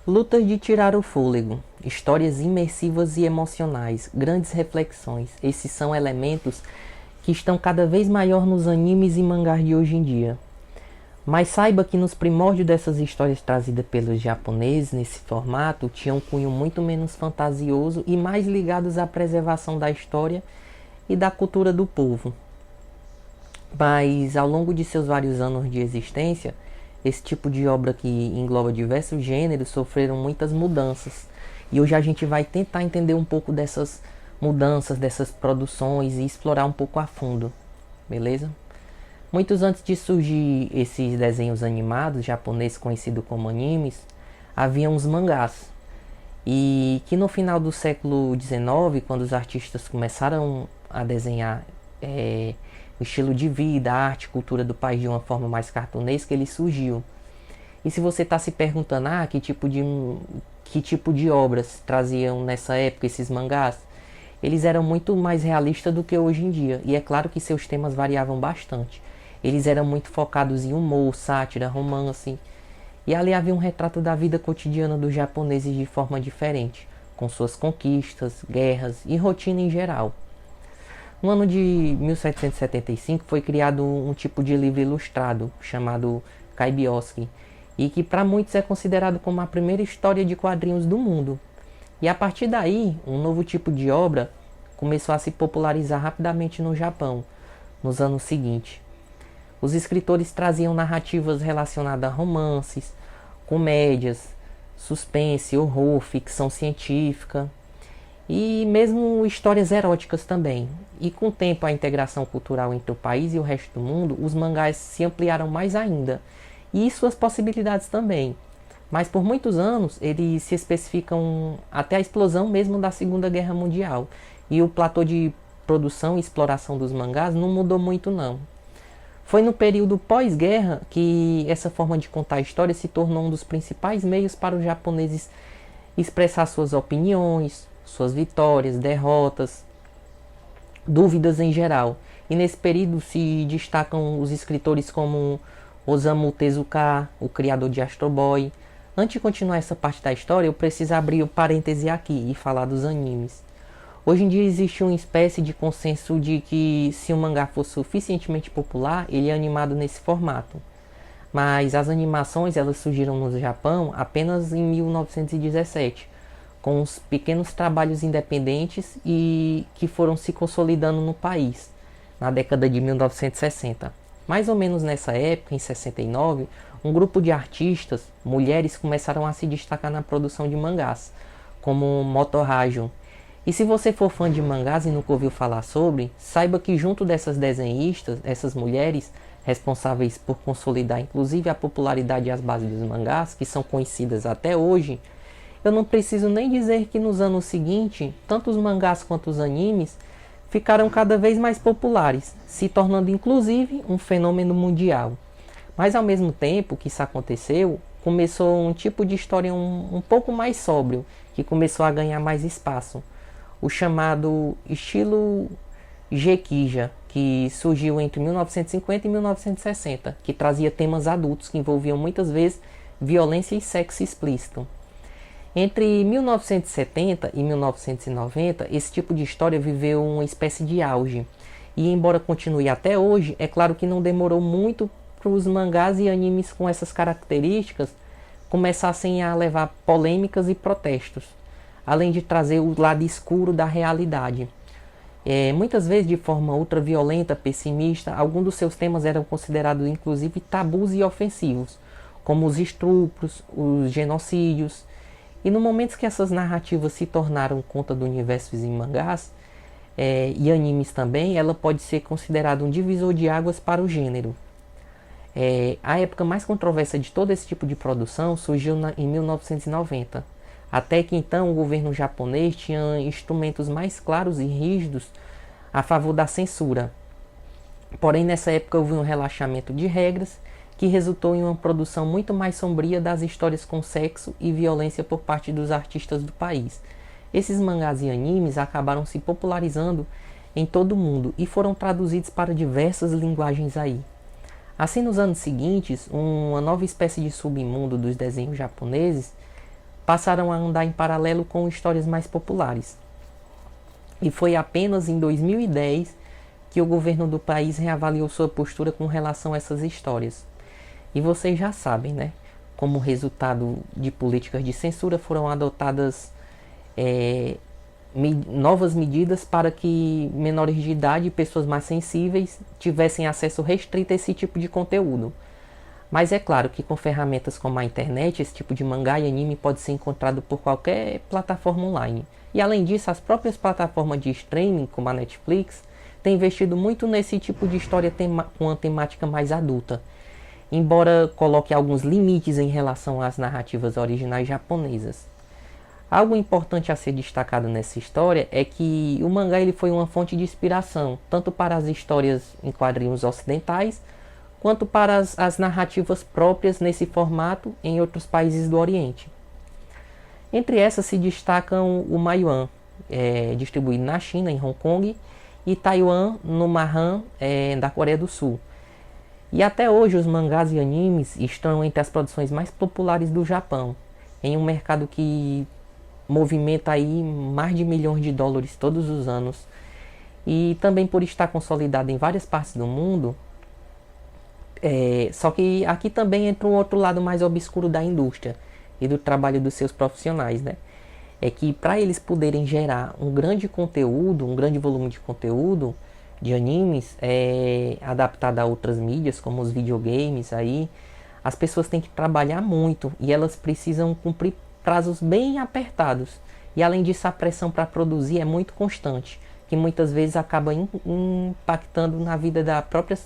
Lutas de tirar o fôlego, histórias imersivas e emocionais, grandes reflexões. Esses são elementos que estão cada vez maior nos animes e mangás de hoje em dia. Mas saiba que nos primórdios dessas histórias trazidas pelos japoneses nesse formato tinham um cunho muito menos fantasioso e mais ligados à preservação da história e da cultura do povo. Mas ao longo de seus vários anos de existência, esse tipo de obra que engloba diversos gêneros sofreram muitas mudanças. E hoje a gente vai tentar entender um pouco dessas mudanças, dessas produções e explorar um pouco a fundo, beleza? Muitos antes de surgir esses desenhos animados japoneses conhecidos como animes, havia uns mangás. E que no final do século XIX, quando os artistas começaram a desenhar o estilo de vida, a arte, cultura do país de uma forma mais cartunesca, ele surgiu. E se você está se perguntando, que tipo de obras traziam nessa época esses mangás, eles eram muito mais realistas do que hoje em dia. E é claro que seus temas variavam bastante. Eles eram muito focados em humor, sátira, romance. E ali havia um retrato da vida cotidiana dos japoneses de forma diferente, com suas conquistas, guerras e rotina em geral. No ano de 1775 foi criado um tipo de livro ilustrado, chamado Kaibyoski, e que para muitos é considerado como a primeira história de quadrinhos do mundo. E a partir daí, um novo tipo de obra começou a se popularizar rapidamente no Japão, nos anos seguintes. Os escritores traziam narrativas relacionadas a romances, comédias, suspense, horror, ficção científica e mesmo histórias eróticas também. E com o tempo a integração cultural entre o país e o resto do mundo, os mangás se ampliaram mais ainda e suas possibilidades também. Mas por muitos anos eles se especificam até a explosão mesmo da Segunda Guerra Mundial. E o platô de produção e exploração dos mangás não mudou muito não. Foi no período pós-guerra que essa forma de contar a história se tornou um dos principais meios para os japoneses expressar suas opiniões, suas vitórias, derrotas, dúvidas em geral. E nesse período se destacam os escritores como Osamu Tezuka, o criador de Astro Boy. Antes de continuar essa parte da história, eu preciso abrir o parêntese aqui e falar dos animes. Hoje em dia existe uma espécie de consenso de que se um mangá for suficientemente popular, ele é animado nesse formato. Mas as animações elas surgiram no Japão apenas em 1917, com os pequenos trabalhos independentes e que foram se consolidando no país, na década de 1960. Mais ou menos nessa época, em 69, um grupo de artistas, mulheres, começaram a se destacar na produção de mangás, como Moto Hajun. E se você for fã de mangás e nunca ouviu falar sobre, saiba que junto dessas desenhistas, essas mulheres, responsáveis por consolidar inclusive a popularidade e as bases dos mangás, que são conhecidas até hoje, eu não preciso nem dizer que nos anos seguintes, tanto os mangás quanto os animes ficaram cada vez mais populares, se tornando inclusive um fenômeno mundial. Mas ao mesmo tempo que isso aconteceu, começou um tipo de história um pouco mais sóbrio, que começou a ganhar mais espaço. O chamado estilo Gekija, que surgiu entre 1950 e 1960, que trazia temas adultos que envolviam muitas vezes violência e sexo explícito. Entre 1970 e 1990, esse tipo de história viveu uma espécie de auge. E embora continue até hoje, é claro que não demorou muito para os mangás e animes com essas características começassem a levar polêmicas e protestos, além de trazer o lado escuro da realidade. Muitas vezes de forma ultraviolenta, pessimista, alguns dos seus temas eram considerados inclusive tabus e ofensivos, como os estupros, os genocídios. E no momento que essas narrativas se tornaram conta do universo em mangás e animes também, ela pode ser considerada um divisor de águas para o gênero. A época mais controversa de todo esse tipo de produção surgiu em 1990. Até que então o governo japonês tinha instrumentos mais claros e rígidos a favor da censura. Porém, nessa época houve um relaxamento de regras que resultou em uma produção muito mais sombria das histórias com sexo e violência por parte dos artistas do país. Esses mangás e animes acabaram se popularizando em todo o mundo e foram traduzidos para diversas linguagens aí. Assim, nos anos seguintes, uma nova espécie de submundo dos desenhos japoneses passaram a andar em paralelo com histórias mais populares. E foi apenas em 2010 que o governo do país reavaliou sua postura com relação a essas histórias. E vocês já sabem, né? Como resultado de políticas de censura foram adotadas novas medidas para que menores de idade e pessoas mais sensíveis tivessem acesso restrito a esse tipo de conteúdo. Mas é claro que com ferramentas como a internet, esse tipo de mangá e anime pode ser encontrado por qualquer plataforma online. E além disso, as próprias plataformas de streaming, como a Netflix, têm investido muito nesse tipo de história com uma temática mais adulta, embora coloque alguns limites em relação às narrativas originais japonesas. Algo importante a ser destacado nessa história é que o mangá ele foi uma fonte de inspiração, tanto para as histórias em quadrinhos ocidentais, quanto para as narrativas próprias nesse formato em outros países do Oriente. Entre essas se destacam o Maiyuan, distribuído na China, em Hong Kong, e Taiwan, no Mahan, da Coreia do Sul. E até hoje os mangás e animes estão entre as produções mais populares do Japão, em um mercado que movimenta aí mais de milhões de dólares todos os anos. E também por estar consolidado em várias partes do mundo, só que aqui também entra um outro lado mais obscuro da indústria e do trabalho dos seus profissionais, né? É que para eles poderem gerar um grande conteúdo, um grande volume de conteúdo de animes adaptado a outras mídias, como os videogames, aí as pessoas têm que trabalhar muito e elas precisam cumprir prazos bem apertados. E além disso, a pressão para produzir é muito constante, que muitas vezes acaba impactando na vida da própria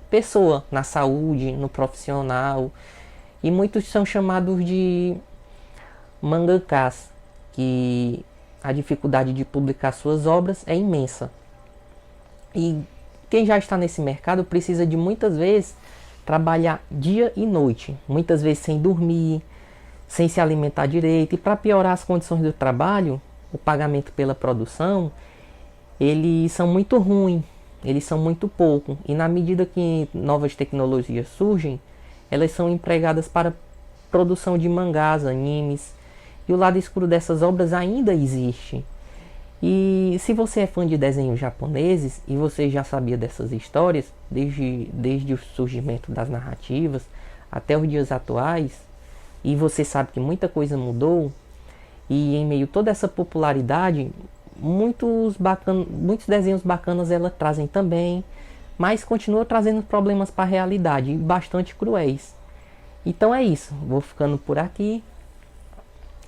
pessoa, na saúde, no profissional. E muitos são chamados de mangakas, que a dificuldade de publicar suas obras é imensa. E quem já está nesse mercado precisa de muitas vezes trabalhar dia e noite, muitas vezes sem dormir, sem se alimentar direito. E para piorar as condições do trabalho, o pagamento pela produção, eles são muito ruins, eles são muito pouco. E na medida que novas tecnologias surgem, elas são empregadas para produção de mangás, animes. E o lado escuro dessas obras ainda existe. E se você é fã de desenhos japoneses e você já sabia dessas histórias, desde o surgimento das narrativas até os dias atuais, e você sabe que muita coisa mudou, e em meio a toda essa popularidade, muitos desenhos bacanas ela trazem também, mas continua trazendo problemas para a realidade, bastante cruéis. Então é isso, vou ficando por aqui.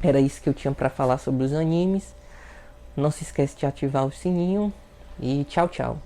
Era isso que eu tinha para falar sobre os animes. Não se esqueça de ativar o sininho e tchau, tchau.